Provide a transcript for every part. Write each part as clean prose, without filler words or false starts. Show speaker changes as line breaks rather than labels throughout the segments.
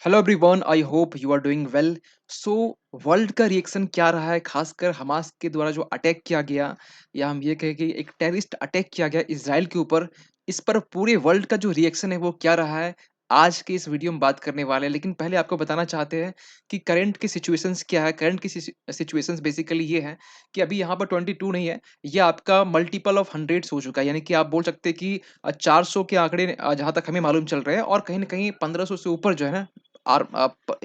Hello everyone, I hope you are doing well. So world का reaction क्या रहा है, खासकर हमास के द्वारा जो अटैक किया गया, या हम ये कहें कि एक टेररिस्ट अटैक किया गया इजराइल के ऊपर। इस पर पूरे वर्ल्ड का जो रिएक्शन है वो क्या रहा है, आज के इस वीडियो में बात करने वाले हैं। लेकिन पहले आपको बताना चाहते हैं कि करंट की सिचुएशंस क्या है। करंट की सिचुएशंस बेसिकली ये है कि अभी यहाँ पर 22 नहीं है, ये आपका मल्टीपल ऑफ हंड्रेड्स हो चुका है। यानी कि आप बोल सकते हैं कि 400 के आंकड़े जहाँ तक हमें मालूम चल रहे हैं, और कहीं न कहीं 1500 से ऊपर जो है ना,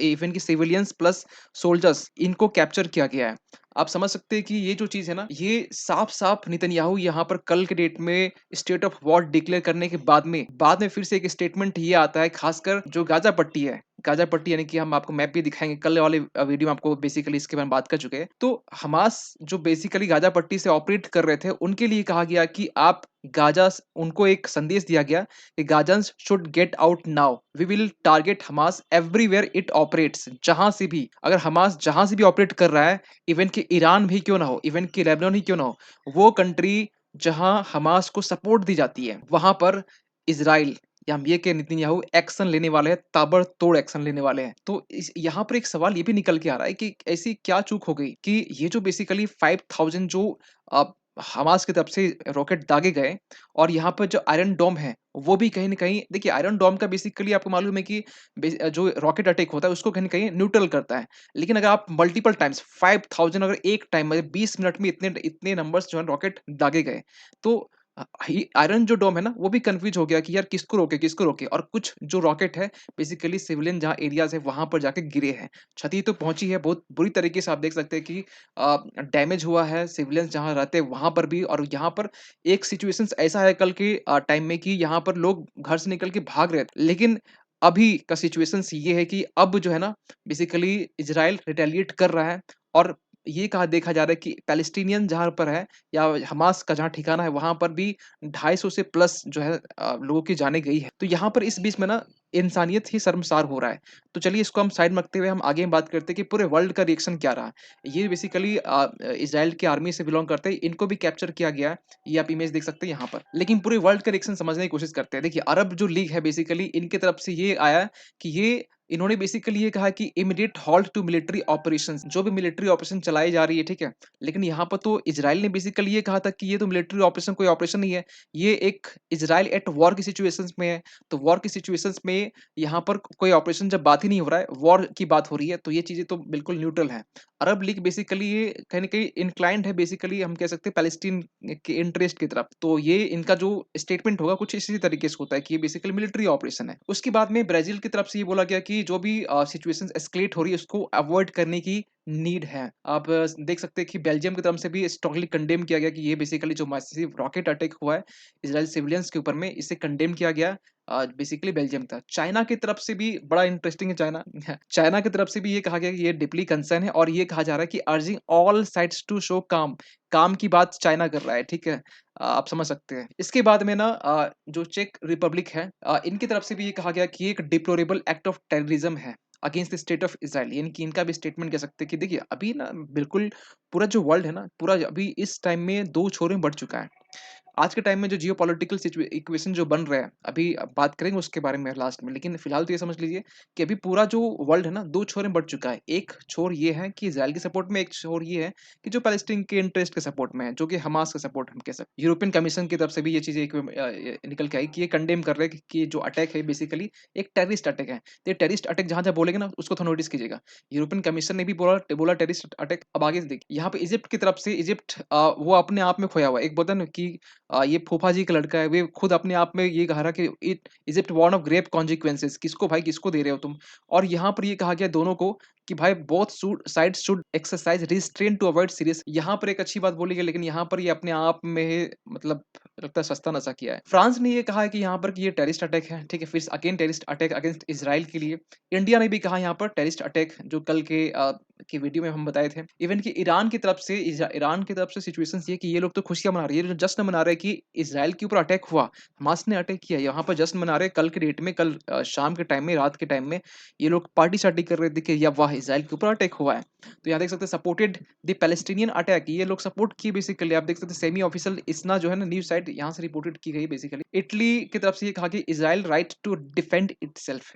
इवन की सिविलियंस प्लस सोल्जर्स, इनको कैप्चर किया गया है। आप समझ सकते हैं कि ये जो चीज़ है ना, ये साफ-साफ नेतन्याहू यहाँ पर कल के डेट में स्टेट ऑफ वॉर डिक्लेयर करने के बाद में फिर से एक स्टेटमेंट ये आता है, खासकर जो गाज़ा पट्टी है। गाज़ा पट्टी यानी कि हम आपको मैप भी दिखाएँगे, कल वाले वीडियो में आपको बेसिकली इसके बारे में बात कर चुके हैं। तो हमास जो बेसिकली गाज़ा पट्टी से ऑपरेट कर रहे थे, उनके लिए कहा गया कि आप गाज़ा स उनको एक संदेश दिया गया कि Gazans should get out now. We will target Hamas everywhere it operates. जहाँ से भी, अगर हमास जहाँ से भी ऑपरेट कर रहा है, इवन कि ईरान भी क्यों ना हो, इवन कि लेबनान ही क्यों ना हो, वो कंट्री जहाँ हमास को सपोर्ट दी जाती है, वहाँ पर इज़राइल या हम ये कहें नेतन्याहू एक्शन लेने वाले हैं, ताबड़तोड़ एक्शन लेने वाले हैं। तो इस यहाँ पर एक सवाल ये भी निकल के आ रहा है कि ऐसी क्या चूक हो गई कि ये जो बेसिकली 5000 जो अ, हमास की तरफ से रॉकेट दागे गए, और यहाँ पर जो आयरन डोम है, वो भी कहीं न कहीं देखिए, आयरन डोम का बेसिकली आपको मालूम है कि जो रॉकेट अटैक होता है उसको कहीं न कहीं न्यूट्रल करता है। लेकिन अगर आप मल्टीपल टाइम्स 5000, अगर एक टाइम में 20 मिनट में इतने इतने नंबर्स जो है रॉकेट दागे गए, तो ही आयरन जो डोम है ना, वो भी कन्फ्यूज़ हो गया कि यार किसको रोके, किसको रोके? और कुछ जो रॉकेट है बेसिकली सिविलियन जहाँ एरियाज़ है वहाँ पर जाके गिरे हैं। क्षति तो पहुँची है, बहुत बुरी तरीके से आप देख सकते हैं कि डैमेज हुआ है सिविलियंस जहाँ रहते हैं वहाँ पर भी। और यहाँ पर एक सिचुएशंस ऐसा है कल के टाइम में कि यहाँ पर लोग घर से निकल के भाग रहे थे। लेकिन अभी का सिचुएशंस ये है कि अब जो है ना, बेसिकली इज़राइल रिटेलिएट कर रहा है, और ये कहा देखा जा रहा है कि पैलेस्टीनियन जहाँ पर है, या हमास का जहाँ ठिकाना है, वहाँ पर भी 250 से प्लस जो है लोगों की जानें गई है। तो यहाँ पर इस बीच में ना इंसानियत ही शर्मसार हो रहा है। तो चलिए इसको हम साइड में रखते हुए हम आगे बात करते हैं कि पूरे वर्ल्ड का रिएक्शन क्या रहा। ये बेसिकली इज़राइल की आर्मी से बिलॉन्ग करते हैं, इनको भी कैप्चर किया गया है। ये आप इमेज देख सकते हैं यहाँ पर। लेकिन पूरे वर्ल्ड का रिएक्शन समझने की कोशिश करते हैं। देखिए, अरब जो लीग है बेसिकली इनकी तरफ से ये आया कि ये इन्होंने बेसिकली ये कहा कि immediate halt to military operations. जो भी मिलिट्री ऑपरेशन चलाई जा रही है, ठीक है? लेकिन यहाँ पर तो इज़राइल ने बेसिकली ये कहा था कि ये तो मिलिट्री ऑपरेशन कोई ऑपरेशन नहीं है। ये एक इज़राइल एट वॉर की सिचुएशंस में है। तो वॉर की सिचुएशंस में यहाँ पर कोई ऑपरेशन जब बात ही नहीं हो रहा है, वॉर की बात हो रही है, तो ये चीज़ें तो बिल्कुल न्यूट्रल हैं। अरब लीग बेसिकली ये कहीं न कहीं इन्क्लाइंड है, बेसिकली हम कह सकते हैं पैलेस्टीन के इंटरेस्ट की तरफ। तो ये इनका जो स्टेटमेंट होगा कुछ इसी तरीके से होता है कि ये बेसिकली मिलिट्री ऑपरेशन है। उसके बाद में ब्राज़ील की तरफ से ये बोला गया कि जो भी सिचुएशंस एस्केलेट हो रही है उसको अवॉइड करने की नीड है। आप देख सकते हैं कि बेल्जियम की तरफ से भी स्ट्रांगली कंडेम किया गया कि ये बेसिकली जो मैसिव रॉकेट अटैक हुआ है इज़राइल सिविलियंस के ऊपर में, इसे कंडेम किया गया। बेसिकली बेल्जियम था। चाइना की तरफ से भी बड़ा इंटरेस्टिंग है चाइना। चाइना की तरफ से भी ये कहा गया कि ये डीपली कंसर्न है, और ये कहा जा रहा है कि urging all sides to show calm. काम की बात चाइना कर रहा है, ठीक है? आप समझ सकते हैं। इसके बाद में ना जो चेक रिपब्लिक है, इनकी तरफ से भी ये कहा गया कि ये एक डिप्लोरेबल एक्ट ऑफ टेररिज्म है against the state of Israel. यानी कि इनका भी स्टेटमेंट कह सकते हैं कि देखिए, अभी ना बिल्कुल पूरा जो वर्ल्ड है ना, पूरा अभी इस टाइम में 2 छोर में बढ़ चुका है। आज के टाइम में जो जियोपॉलिटिकल इक्वेशन जो बन रहा है, अभी बात करेंगे उसके बारे में लास्ट में। लेकिन फिलहाल तो ये समझ लीजिए कि अभी पूरा जो वर्ल्ड है ना, 2 छोर में बढ़ चुका है। एक छोर ये है कि इज़राइल के सपोर्ट में, एक छोर ये है कि जो पैलेस्टीन के इंटरेस्ट के सपोर्ट में है, जो कि हमास का सपोर्ट हम कह सकते हैं। यूरोपियन कमीशन की तरफ से भी ये चीज़ें निकल के आई कि ये कंडेम कर रहे हैं कि जो अटैक है बेसिकली एक टेररिस्ट अटैक है। तो ये टेररिस्ट अटैक जहाँ-जहाँ बोलेंगे ना, उसको थोड़ा नोटिस कीजिएगा। यूरोपियन कमीशन ने भी बोला टेररिस्ट अटैक। अब आगे से देखिए, यहाँ पे इजिप्ट की तरफ से, इजिप्ट वो अपने आप में खोया हुआ है। एक बोलते हैं ना कि ये फूफा जी का लड़का है, वे खुद अपने आप में ये कह रहा है कि it Egypt warn of grave consequences. किसको भाई, किसको दे रहे हो तुम? और यहाँ पर ये कहा गया दोनों को कि भाई both sides should exercise restraint to avoid serious. यहाँ पर एक अच्छी बात बोली गई, लेकिन यहाँ पर ये अपने आप में मतलब लगता है सस्ता नशा किया है। फ्रांस ने ये कहा है कि यहाँ पर कि ये टेररिस्ट अटैक है, ठीक है? फिर again terrorist attack against Israel के लिए। इंडिया ने भी कहा यहाँ पर टेररिस्ट अटैक, जो कल के वीडियो में हम बताए थे। इवन कि ईरान की तरफ से सिचुएशंस ये कि ये लोग तो खुशियाँ मना रही है, ये जो जश्न मना रहे हैं कि इज़राइल के ऊपर अटैक हुआ, हमास ने अटैक किया, यहाँ पर जश्न मना रहे हैं। कल के डेट में, कल शाम के टाइम में, रात के टाइम में ये लोग पार्टी-शार्टी कर रहे थे कि या वाह! इज़राइल के ऊपर अटैक हुआ है। तो यहाँ देख सकते हैं सपोर्टेड द पैलेस्टीनियन अटैक, ये लोग सपोर्ट किए बेसिकली। आप देख सकते हैं सेमी ऑफिशियल इस्ना जो है ना न्यूज़ साइट, यहाँ से रिपोर्टेड की गई बेसिकली। इटली की तरफ से ये कहा कि Israel right to defend itself,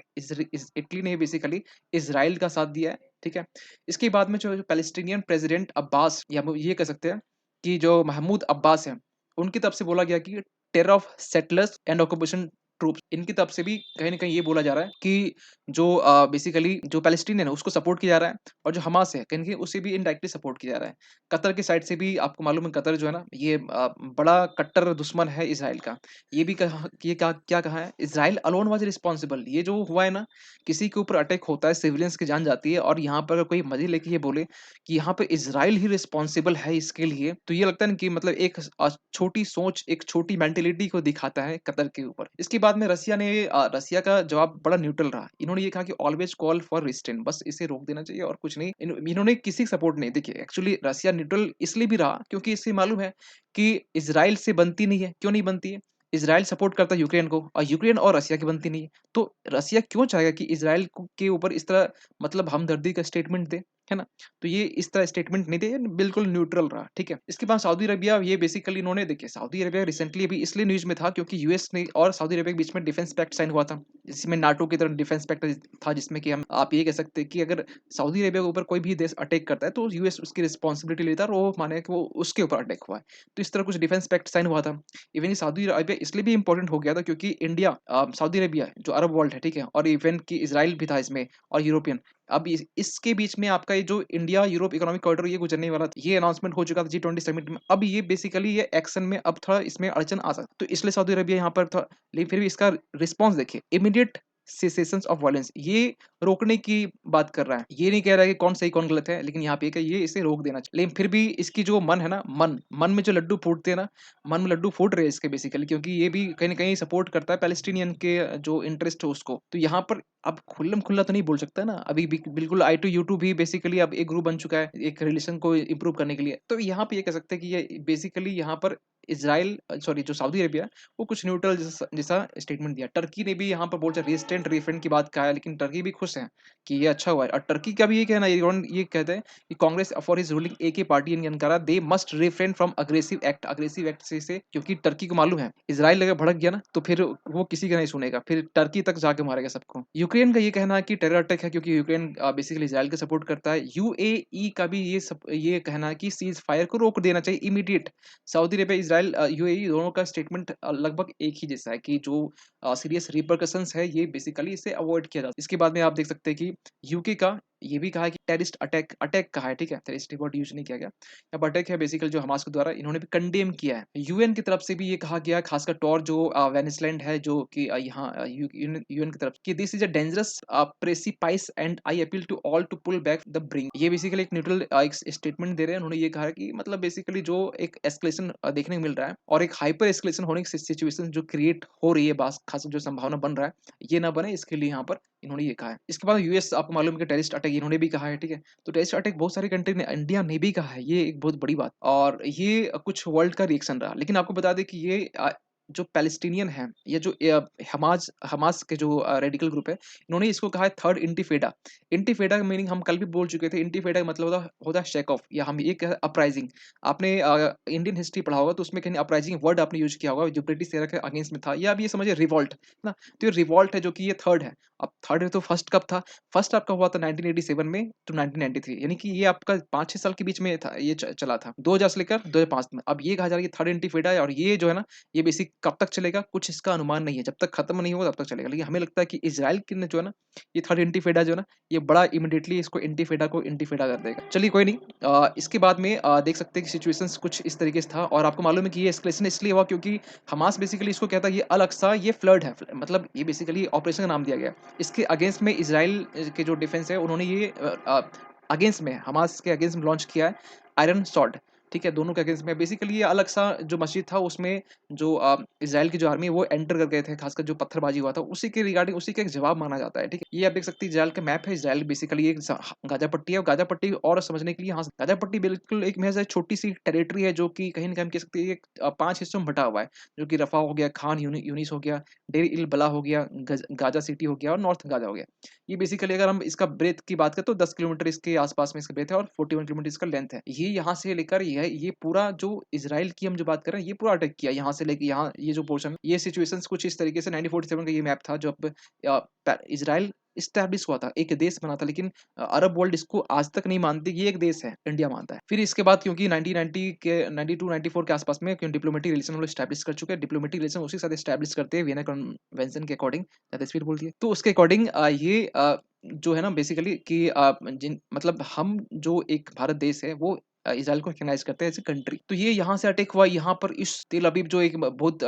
Italy ने बेसिकली इज़राइल का साथ दिया है, ठीक है। इसके बाद में जो पैलेस्टीनियन प्रेसिडेंट अब्बास, या हम ये कह सकते हैं कि जो महमूद अब्बास हैं, उनकी तरफ से बोला गया कि terror of settlers and occupation troops, इनकी तरफ से भी कहीं न कहीं ये बोला जा रहा है कि जो बेसिकली जो पैलेस्टीनियन है उसको सपोर्ट किया जा रहा है, और जो हमास है कहीं न कहीं उसे भी इनडायरेक्टली सपोर्ट किया जा रहा है। कतर की साइड से भी आपको मालूम है, कतर जो है ना ये बड़ा कट्टर दुश्मन है इज़राइल का। ये भी कहा कि ये क्या कहा है, इज़राइल अलोन वाज़ रिस्पांसिबल। ये जो हुआ है ना, किसी के ऊपर अटैक होता है, सिविलियंस की जान जाती है, और यहाँ पर अगर कोई मज़े लेके ये बोले कि यहाँ पे इज़राइल ही रिस्पांसिबल है इसके लिए, तो ये लगता है ना कि मतलब एक छोटी सोच, एक छोटी मेंटालिटी को दिखाता है कतर के ऊपर। इसके बाद में रसिया का जवाब बड़ा न्यूट्रल रहा। इन्होंने ये कहा कि ऑलवेज कॉल फॉर रिस्ट्रेंट, बस इसे रोक देना चाहिए और कुछ नहीं। इन्होंने किसी सपोर्ट नहीं। देखिए एक्चुअली रसिया न्यूट्रल इसलिए भी रहा क्योंकि इसे मालूम है कि इज़राइल से बनती नहीं है। क्यों नहीं बनती है? इज़राइल सपोर्ट करता है यूक्रेन को, और यूक्रेन और रसिया की बनती नहीं है। तो रसिया क्यों चाहेगा कि इज़राइल के ऊपर इस तरह मतलब हमदर्दी का स्टेटमेंट दे, है ना? तो ये इस तरह स्टेटमेंट नहीं दिया, बिल्कुल न्यूट्रल रहा, ठीक है। इसके बाद सऊदी अरेबिया, ये बेसिकली इन्होंने देखिए सऊदी अरेबिया रिसेंटली अभी इसलिए न्यूज़ में था क्योंकि यूएस ने और सऊदी अरेबिया के बीच में डिफेंस पैक्ट साइन हुआ था। जिसमें नाटो की तरह डिफेंस पैक्ट था, जिसमें कि हम आप ये कह सकते हैं कि अगर सऊदी अरेबिया के ऊपर कोई भी देश अटैक करता है तो यूएस उसकी रिस्पॉन्सिबिलिटी लेता है, और वो माने कि वो उसके ऊपर अटैक हुआ है। तो इस तरह कुछ डिफेंस पैक्ट साइन हुआ था। इवन ये सऊदी अरेबिया इसलिए भी इंपॉर्टेंट हो गया था क्योंकि इंडिया सऊदी अरेबिया जो अरब वर्ल्ड है, ठीक है, और इवन की इज़राइल भी था इसमें, और यूरोपियन। अब इसके बीच में आपका ये जो इंडिया यूरोप इकोनॉमिक कॉरिडोर ये गुजरने वाला था, ये अनाउंसमेंट हो चुका था G20 समिट में। अब ये बेसिकली ये एक्शन में अब थोड़ा इसमें अड़चन आ सकती है, तो इसलिए सऊदी अरेबिया यहाँ पर थोड़ा, लेकिन फिर भी इसका रिस्पॉन्स देखिए, इमीडिएट सेसेशंस ऑफ वायलेंस, ये रोकने की बात कर रहा है। ये नहीं कह रहा है कि कौन सही कौन गलत है, लेकिन यहाँ पे कि ये इसे रोक देना चाहिए। लेकिन फिर भी इसकी जो मन है ना, मन में जो लड्डू फूटते हैं ना, मन में लड्डू फूट रहे हैं इसके बेसिकली, क्योंकि ये भी कहीं न कहीं सपोर्ट करता है पैलेस्टीनियन के जो इंटरेस्ट है उसको। तो यहाँ पर अब खुल्लम-खुल्ला तो नहीं बोल सकता ना, अभी भी बिल्कुल आई टू यू टू भी बेसिकली अब एक ग्रुप बन चुका है, एक रिलेशन को इम्प्रूव करने के लिए। तो यहाँ पे ये कह सकते हैं कि ये बेसिकली यहाँ पर इज़राइल सॉरी जो सऊदी अरेबिया है, वो कुछ न्यूट्रल जैसा जैसा स्टेटमेंट दिया। टर्की ने भी यहाँ पर बोल रिस्ट्रेंट रिफंड की बात कहा है, लेकिन टर्की भी खुश है कि ये अच्छा हुआ है। और टर्की का भी ये कहना है, ये कहते हैं कि congress for his ruling AK party in Ankara they must refrain from aggressive act से क्योंकि टर्की को मालूम है इज़राइल अगर भड़क गया ना तो फिर वो किसी का नहीं सुनेगा, फिर टर्की तक जाके मारेगा सबको। यूक्रेन का ये कहना है कि टेरर अटैक है क्योंकि यूक्रेन बेसिकली इज़राइल का सपोर्ट करता है। UAE का भी ये कहना है कि सीज़ फायर को रोक देना चाहिए immediate. Saudi Arabia, Israel, UAE दोनों का स्टेटमेंट लगभग एक ही जैसा है कि जो सीरियस रिपरकशंस है ये बेसिकली इसे अवॉइड किया जाता है। इसके बाद में आप देख सकते हैं कि यूके का ये भी कहा है कि टेररिस्ट अटैक कहा है, ठीक है, टेररिस्ट वर्ड यूज नहीं किया गया। अब अटैक है बेसिकली जो हमास के द्वारा, इन्होंने भी कंडेम किया है। यूएन की तरफ से भी ये कहा गया है, खासकर टॉर जो वेनेसलैंड है जो कि यहाँ यूएन की तरफ कि this is a dangerous precipice and I appeal to all to pull back the brink. ये बेसिकली एक न्यूट्रल एक स्टेटमेंट दे रहे हैं। उन्होंने ये कहा है कि मतलब बेसिकली जो एक एस्केलेशन देखने को मिल रहा है और एक हाइपर एस्केलेशन होने की सिचुएशन जो क्रिएट हो रही है, बात खास जो संभावना बन रहा है, ये ना बने, इसके लिए यहाँ पर इन्होंने ये कहा है। इसके बाद यूएस, आपको मालूम है कि टेररिस्ट अटैक इन्होंने भी कहा है, ठीक है। तो टेररिस्ट अटैक बहुत सारी कंट्री ने, इंडिया ने भी कहा है, ये एक बहुत बड़ी बात, और ये कुछ वर्ल्ड का रिएक्शन रहा। लेकिन आपको बता दें कि ये जो पैलेस्टीनियन है, ये जो हमास हमास के जो रेडिकल ग्रुप है, इन्होंने इसको कहा है थर्ड इंटिफेडा। इंटिफेडा का मीनिंग हम कल भी बोल चुके थे। इंटिफेडा का मतलब होता है शेक ऑफ, या हम ये कहें अपराइजिंग। आपने इंडियन हिस्ट्री पढ़ा होगा तो उसमें कहीं अपराइजिंग वर्ड आपने यूज किया होगा जो ब्रिटिश एरा के अगेंस्ट में था, या अब ये समझिए रिवॉल्ट है ना। तो ये रिवॉल्ट है जो कि ये थर्ड है। अब थर्ड है तो फर्स्ट कब था? फर्स्ट आपका हुआ था 1987 में टू 1993, यानी कि ये आपका 5-6 साल के बीच में था, ये चला था 2000 से लेकर 2005 में। अब ये कहा जा रहा है कि थर्ड इंटिफेडा है, और ये जो है ना, ये बेसिक कब तक चलेगा कुछ इसका अनुमान नहीं है, जब तक खत्म नहीं होगा तब तक चलेगा। लेकिन हमें लगता है कि इजराइल की ने जो है ना, ये थर्ड इंटिफेडा जो है ना, ये बड़ा इमीडिएटली इसको इंटिफेडा को इंटिफेडा कर देगा। चलिए कोई नहीं। इसके बाद में देख सकते हैं कि सिचुएशंस कुछ इस तरीके से था, और आपको मालूम है कि ये एस्केलेशन इसलिए हुआ क्योंकि हमास बेसिकली इसको कहता है ये अल अक्सा, ये फ्लड है, मतलब ये बेसिकली ऑपरेशन का नाम दिया गया। इसके अगेंस्ट में इजराइल के जो डिफेंस है, उन्होंने ये अगेंस्ट में, हमास के अगेंस्ट में लॉन्च किया है आयरन सॉर्ड, ठीक है? दोनों के अगेंस्ट में बेसिकली ये अलग-सा जो मस्जिद था उसमें जो इज़राइल की जो आर्मी है वो एंटर कर गए थे, खासकर जो पत्थरबाजी हुआ था, उसी के रिगार्डिंग उसी का एक जवाब माना जाता है, ठीक है? ये आप देख सकते हैं इज़राइल का मैप है, इज़राइल बेसिकली एक गाज़ा पट्टी है और गाज़ा पट्टी और समझने के लिए यहाँ से गाज़ा पट्टी बिल्कुल एक महज़ एक छोटी-सी टेरिटरी है जो कि कहीं न कहीं हम कह सकते हैं एक 5 हिस्सों में बँटा हुआ है, जो कि रफ़ा हो गया, खान यूनिस हो गया, डेर इल बला हो गया, गाज़ा सिटी हो गया और नॉर्थ गाज़ा हो गया। ये बेसिकली अगर हम इसका ब्रेथ की बात करें तो 10 किलोमीटर इसके आस-पास में इसका ब्रेथ है और 41 किलोमीटर इसका लेंथ है। ये यहाँ से लेकर ये पूरा जो इज़राइल की हम जो बात कर रहे हैं, ये पूरा अटैक किया यहाँ से लेके यहाँ ये जो पोर्शन ये सिचुएशंस कुछ इस तरीके से 1947 का ये मैप था जो अब इज़राइल एस्टैब्लिश हुआ था, एक देश बना था लेकिन अरब वर्ल्ड इसको आज तक नहीं मानती कि ये एक देश है, इंडिया मानता है। फिर इसके बाद क्योंकि 1990 के 92-94 के आस-पास में क्यों डिप्लोमेटिक रिलेशन हम लोग एस्टैब्लिश कर चुके हैं, डिप्लोमेटिक रिलेशन उसी के साथ एस्टैब्लिश करते हैं वियना कन्वेंशन के अकॉर्डिंग, ज़्यादा स्पीड बोल दिया। तो उसके अकॉर्डिंग ये जो है ना बेसिकली कि जिन मतलब हम जो एक भारत देश है वो इज़राइल को रिकॉग्नाइज़ करते हैं एज़ अ कंट्री। तो ये यहाँ से अटैक हुआ, यहाँ पर इस तेल अबीब जो एक बहुत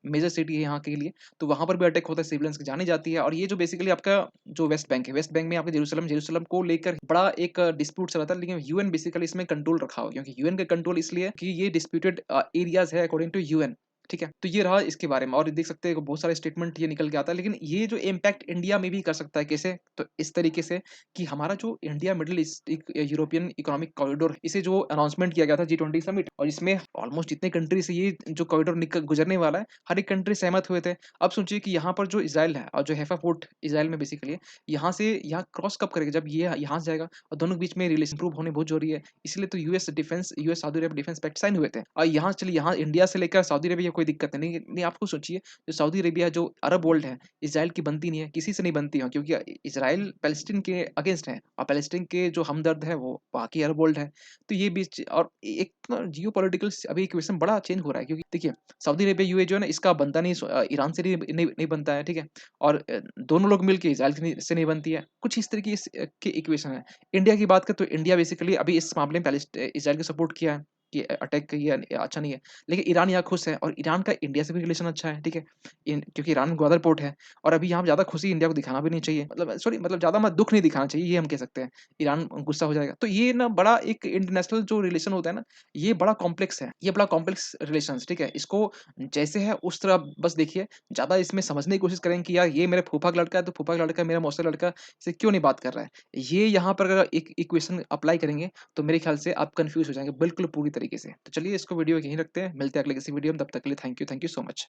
मेजर सिटी है यहाँ के लिए, तो वहाँ पर भी अटैक होता है, सिविलियंस की जाने जाती है और ये जो बेसिकली आपका जो वेस्ट बैंक है, वेस्ट बैंक में आपका जेरूसलम को लेकर बड़ा एक डिस्प्यूट चला था, लेकिन यूएन बेसिकली इसमें कंट्रोल रखा हुआ है क्योंकि यूएन का कंट्रोल इसलिए कि ये डिस्प्यूटेड एरियाज़ है अकॉर्डिंग टू यूएन। ठीक है? तो ये रहा इसके बारे में और देख सकते हैं बहुत सारे स्टेटमेंट ये निकल के आता है, लेकिन ये जो इम्पैक्ट इंडिया में भी कर सकता है कैसे? तो इस तरीके से कि हमारा जो इंडिया मिडल ईस्ट एक यूरोपियन इकोनॉमिक कॉरिडोर इसे जो अनाउंसमेंट किया गया था जी20 समिट और इसमें ऑलमोस्ट जितने कंट्री से ये जो कॉरिडोर निकल गुजरने वाला है, हर एक कंट्री सहमत हुए थे। अब सोचिए कि यहाँ पर जो इज़राइल है और जो हैफा पोर्ट इज़राइल में बेसिकली है, यहाँ से यहाँ क्रॉस कब करेगा? जब ये यहाँ से जाएगा और दोनों के बीच में रिलेशन इम्प्रूव होने बहुत ज़रूरी है। इसलिए तो यूएस सऊदी अरब डिफेंस पैक्ट साइन हुए थे और यहाँ चलिए यहाँ इंडिया से लेकर सऊदी अरेबिया कोई दिक्कत नहीं है। नहीं आप खुद सोचिए जो सऊदी अरेबिया जो अरब वर्ल्ड है, इज़राइल की बनती नहीं है, किसी से नहीं बनती है क्योंकि इज़राइल पैलेस्टीन के अगेंस्ट है और पैलेस्टीन के जो हमदर्द है वो बाकी अरब वर्ल्ड है। तो ये बीच और एक ना जियोपॉलिटिकल अभी इक्वेशन बड़ा चेंज हो रहा है क्योंकि देखिए सऊदी अरेबिया यूएई जो है ना इसका बनता नहीं ईरान से नहीं बनता है, ठीक है? और दोनों लोग मिलके इज़राइल से नहीं बनती है। कुछ इस तरीके की इक्वेशन है। इंडिया की बात करें तो इंडिया बेसिकली अभी इस मामले में इज़राइल को सपोर्ट किया है कि अटैक किया अच्छा नहीं है। लेकिन ईरान यहाँ खुश है और ईरान का इंडिया से भी रिलेशन अच्छा है, ठीक है? क्योंकि ईरान ग्वादर पोर्ट है और अभी यहाँ ज़्यादा खुशी इंडिया को दिखाना भी नहीं चाहिए। मतलब ज़्यादा दुःख नहीं दिखाना चाहिए, ये हम कह सकते हैं। ईरान गुस्सा हो जाएगा। तो ये ना बड़ा एक इंटरनेशनल जो रिलेशन होता है ना, ये बड़ा कॉम्प्लेक्स है। ये बड़ा कॉम्प्लेक्स रिलेशंस, ठीक है? इसको जैसे है उस तरह बस देखिए, ज़्यादा इसमें समझने की कोशिश करेंगे कि यार ये मेरे फूफा का लड़का है, तो फूफा का लड़का मेरा मौसा का लड़का से क्यों नहीं बात कर रहा है? ये यहाँ पर अगर एक इक्वेशन अप्लाई करेंगे तो मेरे ख्याल से आप कन्फ्यूज़ हो जाएँगे बिल्कुल पूरी तरीके से। तो चलिए इसको वीडियो यहीं रखते हैं, मिलते हैं अगले किसी वीडियो में, तब तक के लिए थैंक यू सो मच।